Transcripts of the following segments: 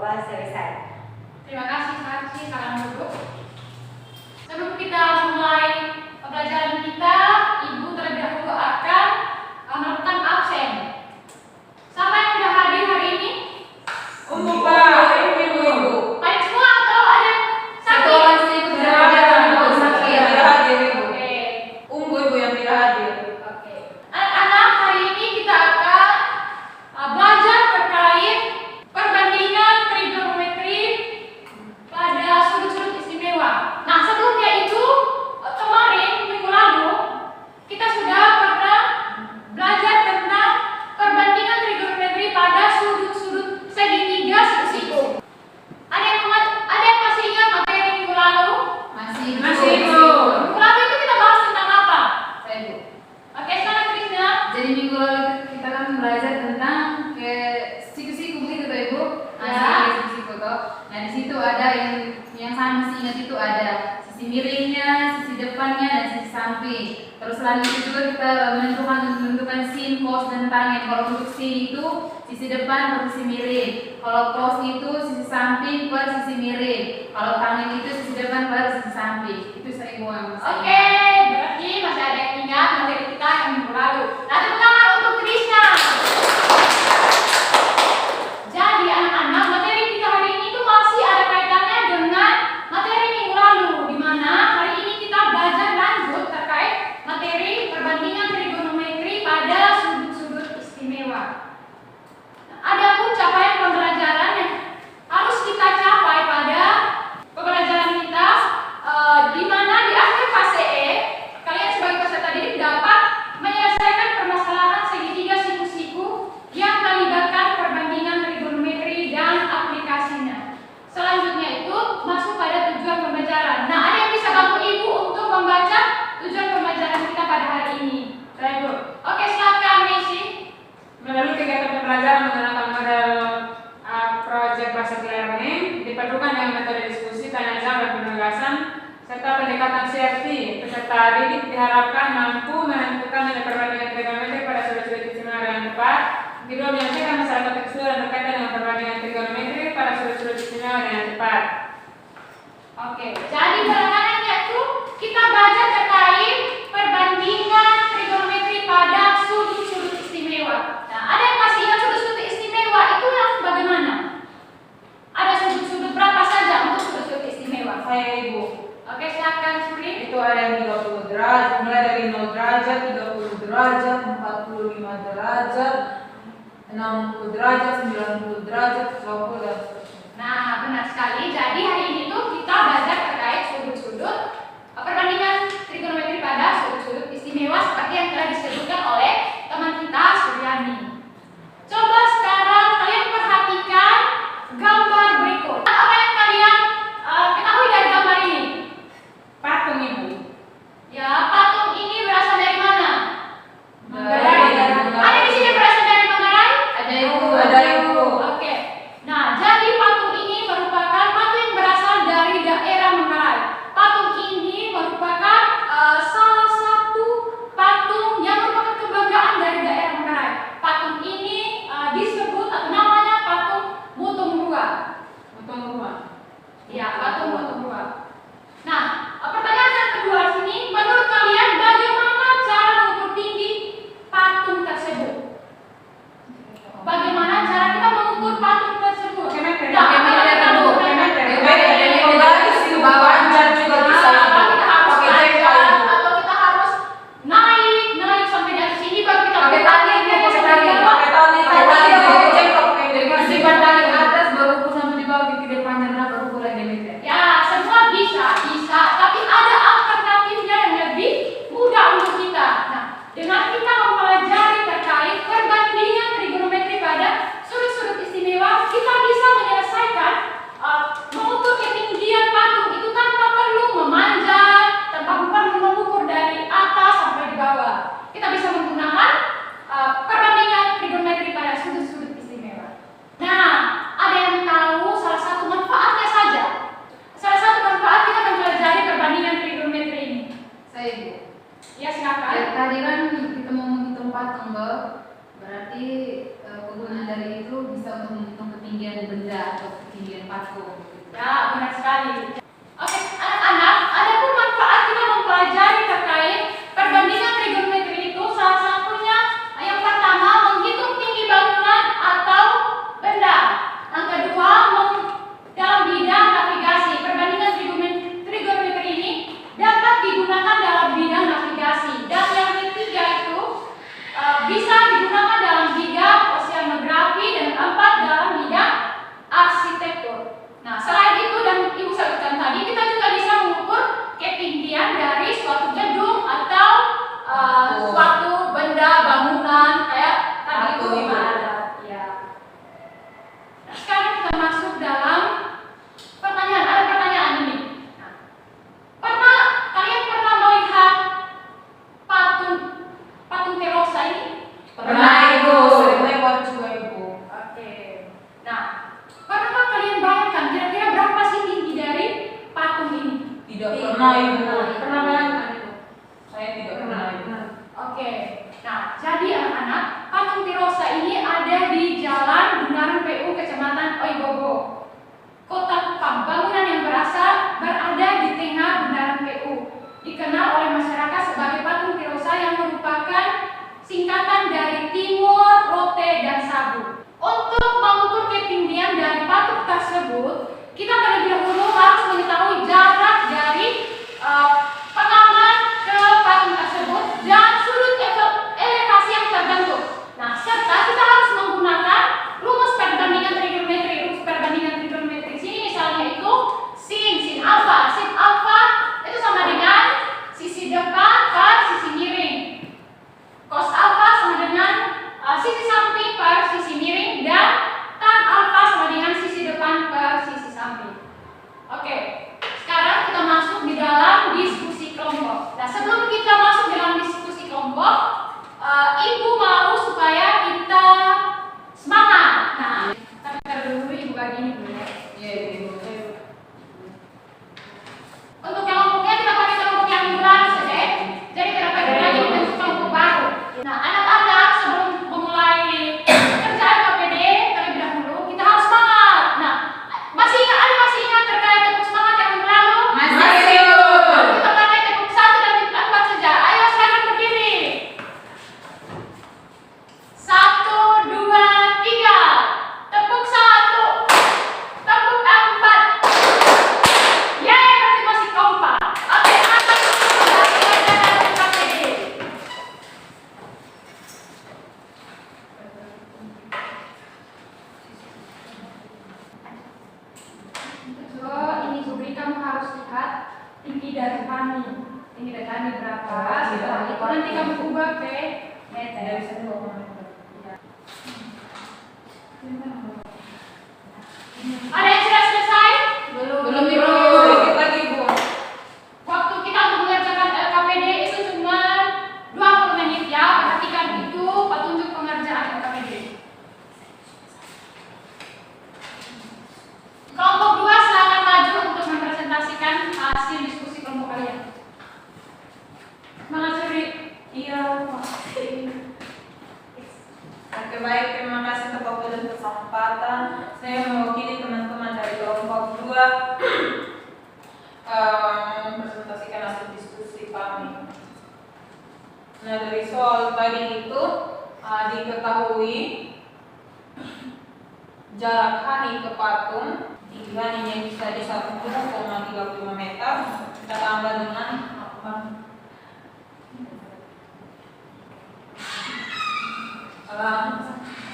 bahwa selesai. Terima kasih Saksi, kalian duduk. Sebelum kita mulai pembelajaran kita, Ibu terlebih dahulu akan melakukan absen. Siapa yang sudah hadir hari ini? Ibu. Baik semua atau ada Satu sakit? orang sih sudah hadir, sakit. Tidak hadir, Ibu. Oke. Ibu yang tidak hadir. Oke. Anak-anak, hari ini kita akan belajar terkait perbandingan trigonometri pada sudut-sudut istimewa. Nah, sebelumnya itu kemarin minggu lalu kita sudah pernah belajar tentang perbandingan trigonometri pada sudut-sudut segitiga siku. Ada yang masih ingat materi minggu lalu? Masih, Minggu lalu itu kita bahas tentang apa? Saya, Bu. Oke, sekarang Krisna. Jadi minggu lalu kita kan belajar tentang ke siku-siku begitu toh, Ibu. Ya. Siku-siku toh. Nah, di situ ada yang saya masih ingat itu ada sisi miringnya, sisi depannya, dan sisi samping. Terus selanjutnya juga kita menentukan sin, cos, dan tangent. Kalau untuk sin itu sisi depan per sisi miring. Kalau cos itu sisi samping per sisi miring. Kalau tangent itu sisi depan per sisi samping. Itu saya buang. Oke, berarti masih ada yang ingat materi kita yang minggu lalu. Nah, tepuk tangan untuk Krisna. Jadi anak-anak, materi kita hari ini itu masih ada kaitannya dengan materi minggu lalu, di mana hari ini kita belajar lanjut terkait materi perbandingan trigonometri pada sudut-sudut istimewa. Nah, ada pun capaian pembelajaran yang harus kita capai pada pembelajaran kita, di mana di akhir fase E kalian sebagai peserta didik dapat menyelesaikan permasalahan segitiga siku-siku yang melibatkan perbandingan trigonometri dan aplikasinya. Selanjutnya itu masuk pada tujuan pembelajaran. Nah, ada yang bisa bantu Ibu untuk membaca tujuan pembelajaran kita pada hari ini? Saya, Bu. Oke, silakan Messi. Melalui kegiatan pembelajaran menggunakan model project based learning dipadukan dengan metode diskusi, tanya jawab, dan penugasan serta pendekatan CFT, peserta didik diharapkan mampu menentukan nilai perbandingan trigonometri pada sudut-sudut istimewa dengan tepat. Kedua, menyampaikan masalah kontekstual dan berkaitan dengan perbandingan trigonometri pada sudut-sudut istimewa dengan tepat. Oke, jadi barengannya itu kita belajar terkait perbandingan trigonometri pada sudut-sudut istimewa. Nah, ada yang masih ingat sudut-sudut istimewa itu yang bagaimana? Ada sudut-sudut berapa saja untuk sudut-sudut istimewa? Saya, Ibu. Oke, silakan Suri. Itu ada yang 30 derajat, mulai dari 0 derajat, 30 derajat, 45 derajat, 60 derajat, 90 derajat, 20 dan seterusnya. Nah, benar sekali. Jadi hari ini tuh kita belajar terkait sudut-sudut perbandingan trigonometri pada sudut-sudut istimewa seperti yang telah disebutkan oleh teman kita Suryani. Coba sekarang kalian perhatikan gambar berikut. Apa yang kalian ketahui dari gambar ini? Patung, Ibu. Ya, patung ini berasal dari mana? Manggarai. Ada di sini berasal dari Manggarai? Ada, Ibu. Ada, Ibu. Oke. Nah, jadi patung ini merupakan patung yang berasal dari daerah Manggarai. Patung ini merupakan salah satu patung yang merupakan kebanggaan dari daerah Manggarai. Patung ini disebut atau namanya patung Mutumrua. Mutumrua. Ya, patung Mutumrua. Nah, pertanyaan yang kedua sini, menurut kalian bagaimana cara mengukur tinggi patung tersebut? Bagaimana cara kita mengukur patung tersebut? Kemeter. Nah, Kemeter, kalau Bu. kita Kemeter. Kemeter. Dari pembaris ke bawah juga bisa. Apa kita harus Pakai naik jengkol, Bu. atau kita harus naik sampai dari sini baru kita Pakai tali, Bu. Pakai tali. Pakai tali, Pakai tali, pakai Bu. jengkol, pakai Jadi jengkol. simpan tali ke atas baru ukur sampai di bawah ke depannya baru ukur lagi meter. Ya, semua bisa, tapi ada alternatifnya yang lebih mudah untuk kita. Nah, dengan kita mempelajari terkait perbandingan trigonometri pada sudut-sudut istimewa, kita bisa menyelesaikan mengukur ketinggian patung itu tanpa perlu memanjat, tanpa perlu mengukur dari atas sampai di bawah. Kita bisa menggunakan perbandingan trigonometri pada sudut-sudut istimewa. Nah, ada yang tahu salah satu manfaatnya saja? Salah satu manfaat kita mempelajari perbandingan trigonometri ini. Saya, Bu. Ya, silakan. Ya, tadi kan kita mau menghitung patung, berarti penggunaan dari itu bisa untuk menghitung ketinggian benda atau ketinggian patung. Ya, benar sekali. Oke, anak-anak, ada pun manfaat kita mempelajari terkait perbandingan trigonometri itu. Salah satunya yang pertama menghitung tinggi bangunan atau benda. Yang kedua, dalam bidang navigasi. Perbandingan trigonometri ini dapat digunakan dalam bidang navigasi. Dan yang ketiga itu bisa digunakan dalam bidang oceanografi dan keempat dalam bidang arsitektur. Nah, selain itu dan Ibu sebutkan tadi, kita juga bisa mengukur ketinggian dari suatu gedung atau suatu benda bangunan kayak tadi itu ada. Ya. Nah, sekarang kita masuk dalam pertanyaan. Ada pertanyaan ini. Nah, kalian pernah melihat patung Terosa ini? Pernah Ibu, sering lewat juga Ibu. Oke. Nah, pernahkah kalian bayangkan kira-kira berapa sih tinggi dari patung ini? Tidak pernah Ibu. Pernah bayangkan Ibu? Saya tidak pernah Ibu. Oke. Nah, jadi anak-anak, patung Terosa ini ada di Jalan Bundaran PU Kecamatan Oibobo, Kota Kupang. Bangunan yang berada di tengah Bundaran PU. Dikenal oleh masyarakat sebagai patung Terosa yang merupakan singkatan dari Timur, Rote, dan Sabu. Untuk mengukur ketinggian dari patung tersebut, kita terlebih dahulu harus mengetahui jarak dari pengaman ke patung tersebut dan sudut elevasi yang terbentuk. Nah, serta kita harus menggunakan rumus perbandingan trigonometri. Rumus perbandingan trigonometri sini misalnya itu sin alfa. Sin alfa itu sama dengan sisi depan per sisi miring. Cos alfa sama dengan sisi samping per sisi miring, dan tan alfa sama dengan sisi depan per sisi samping. Oke, sekarang kita masuk di dalam diskusi kelompok. Nah, sebelum kita masuk dalam diskusi kelompok, Ibu mau supaya kita semangat. Nah, kita dulu Ibu begini dulu ya. Iya Ibu. Untuk kelompoknya kita pakai kelompok yang bulan saja ya. Jadi tidak perlu lagi bentuk kelompok baru. Nah, anak-anak sebelum memulai kerjaan KPD terlebih dahulu kita harus semangat. Nah, masih ingat terkait tepuk semangat yang minggu lalu? Masih Ibu. Kita pakai tepuk 1 dan tepuk 4 saja. Ayo silakan berdiri. 1, 2, 3. Tepuk 1. Tepuk 4. Yeay, berarti masih kompak. Oke, apa itu pelajaran KPD? Oh, ini Sobri, kamu harus lihat tinggi dari Fani. Tinggi dari Fani berapa? Setelah itu nanti kamu ubah ke meter. Dari 1,2 meter. Ada yang sudah selesai? Belum Ibu. Sedikit lagi Ibu. Waktu kita untuk mengerjakan LKPD itu cuma 20 menit ya. Perhatikan itu petunjuk pengerjaan LKPD. Kelompok 2 silakan maju untuk mempresentasikan hasil diskusi kelompok kalian. Semangat Sobri. Iya Pak. Oke baik, terima kasih untuk waktu dan kesempatan. Saya mewakili teman-teman dari kelompok 2 mempresentasikan hasil diskusi kami. Nah, dari soal tadi itu diketahui jarak Hani ke patung. Tinggi Haninya bisa di 1,35 meter. Kita tambah dengan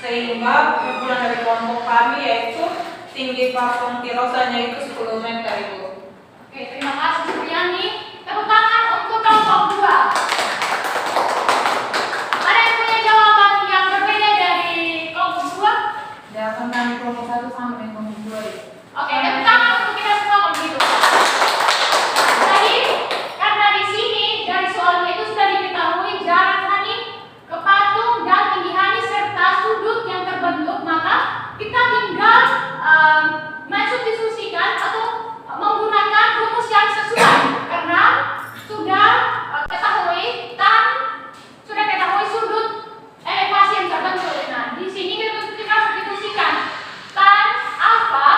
sehingga kesimpulan dari kelompok kami yaitu tinggi patung Tirosanya itu 10 meter Ibu. Oke, terima kasih Supriyani. Tepuk tangan untuk kelompok 2. Ada yang punya jawaban yang berbeda dari kelompok 2? Jawaban kami kelompok 1 sama dengan kelompok 2 ya. Oke, tepuk tangan untuk kita semua kalau begitu. Jadi, karena di sini dari soalnya itu sudah diketahui jarak Hani ke patung dan tinggi Hani serta sudut yang terbentuk, maka kita tinggal mensubstitusikan atau menggunakan rumus yang sesuai karena sudah ketahui sudut elevasi yang terbentuk. Nah, di sini kita substitusikan tan alfa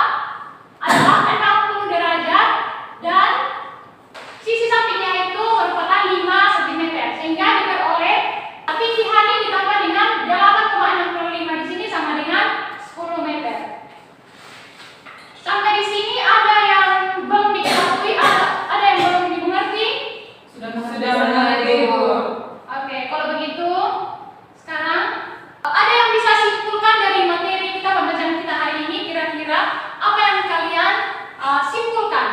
sini ada yang belum diketahui, ada yang belum dimengerti? Sudah Sudah mengerti, Bu. Oke, kalau begitu sekarang ada yang bisa simpulkan dari materi kita pembelajaran kita hari ini, kira-kira apa yang kalian simpulkan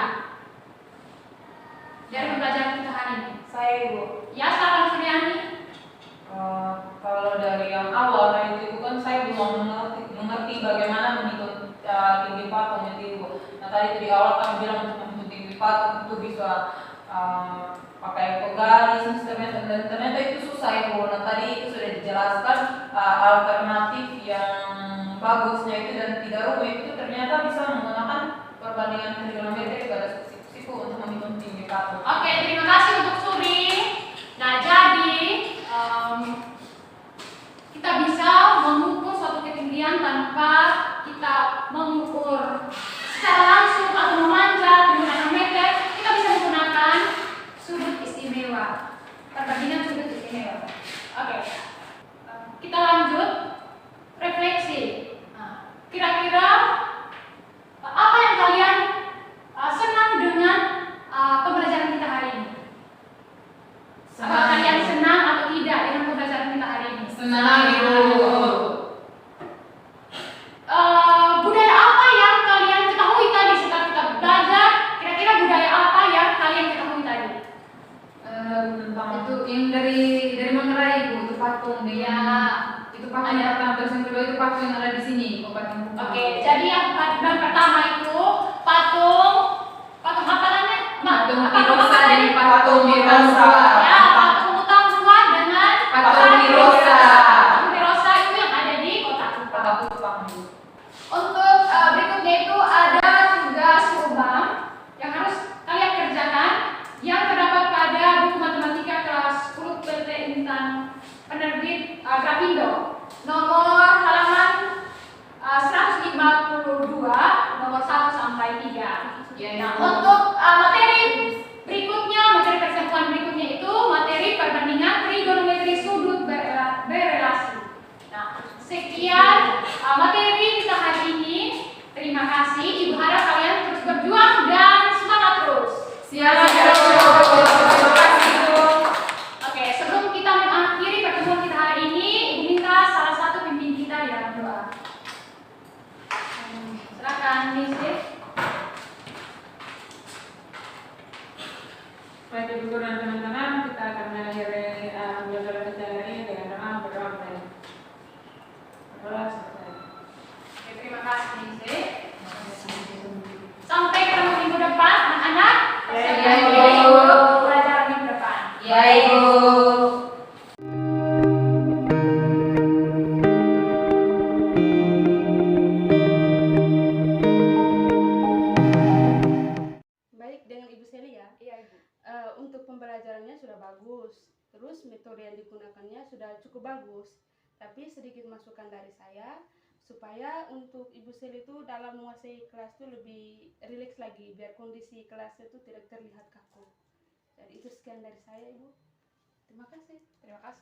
dari pembelajaran kita hari ini? Saya, Ibu. Ya, silakan Suryani. Kalau dari yang awal tadi itu kan saya belum mengerti bagaimana menghitung tinggi patung itu, Ibu. Nah tadi itu di awal kami bilang untuk menghitung tinggi patung itu bisa pakai penggaris sistemnya, dan ternyata itu susah, Ibu. Nah tadi itu sudah dijelaskan alternatif yang bagusnya itu dan tidak rumit itu ternyata bisa menggunakan perbandingan trigonometri pada siku untuk menghitung tinggi patung. Oke, terima kasih untuk Suri. Nah, jadi kita bisa mengukur suatu ketinggian tanpa kita mengukur secara langsung atau memanjat menggunakan meter. Kita bisa menggunakan sudut istimewa, perbandingan sudut istimewa. Oke, kita lanjut refleksi. Nah, kira-kira apa yang kalian senang dengan pembelajaran kita hari ini? Apakah kalian senang atau tidak dengan pembelajaran kita hari ini? Senang, Ibu. Budaya apa yang kalian ketahui tadi setelah kita belajar? Kira-kira budaya apa yang kalian ketahui tadi? Itu yang dari Manggarai, Ibu, itu patung dia. Itu patung yang pertama, terus yang kedua itu patung yang ada di sini, patung. Oke, jadi yang pertama itu patung apa namanya? Patung Apa Mirosa tadi? dan patung Mirosa. Ya, patung utang dua dengan Patung Mirosa. Patung Mirosa itu yang ada di Kota Kupang. Kota Kupang. Untuk berikutnya itu ada tugas rumah yang harus kalian kerjakan yang terdapat pada buku matematika kelas 10 PT Intan penerbit Grafindo nomor halaman 152 nomor 1 sampai 3. Ya, Nah, Ibu. untuk materi berikutnya, materi pertemuan berikutnya itu materi perbandingan trigonometri sudut berelasi. Nah, sekian materi kita hari ini. Terima kasih. Ibu harap kalian terus berjuang dan semangat terus. Siap. Terima kasih, Bu. Oke, sebelum kita mengakhiri pertemuan kita hari ini, Ibu minta salah satu pimpin kita dalam doa. Silakan, Miss. Baik Ibu Guru dan teman-teman, kita akan mengakhiri pembelajaran kita hari ini dengan berdoa kepada berdoa selesai. Oke, terima kasih, Miss. Sampai ketemu minggu depan, anak-anak. Ya, Ibu. Pelajaran minggu depan. Ya, Ibu. Baik, dengan Ibu Celia. Iya, Ibu. Untuk pembelajarannya sudah bagus, terus metode yang digunakannya sudah cukup bagus. Tapi sedikit masukan dari saya, supaya untuk Ibu Celia itu dalam menguasai kelas itu lebih rileks lagi, biar kondisi kelasnya itu tidak terlihat kaku. Jadi itu sekian dari saya, Ibu. Terima kasih. Terima kasih.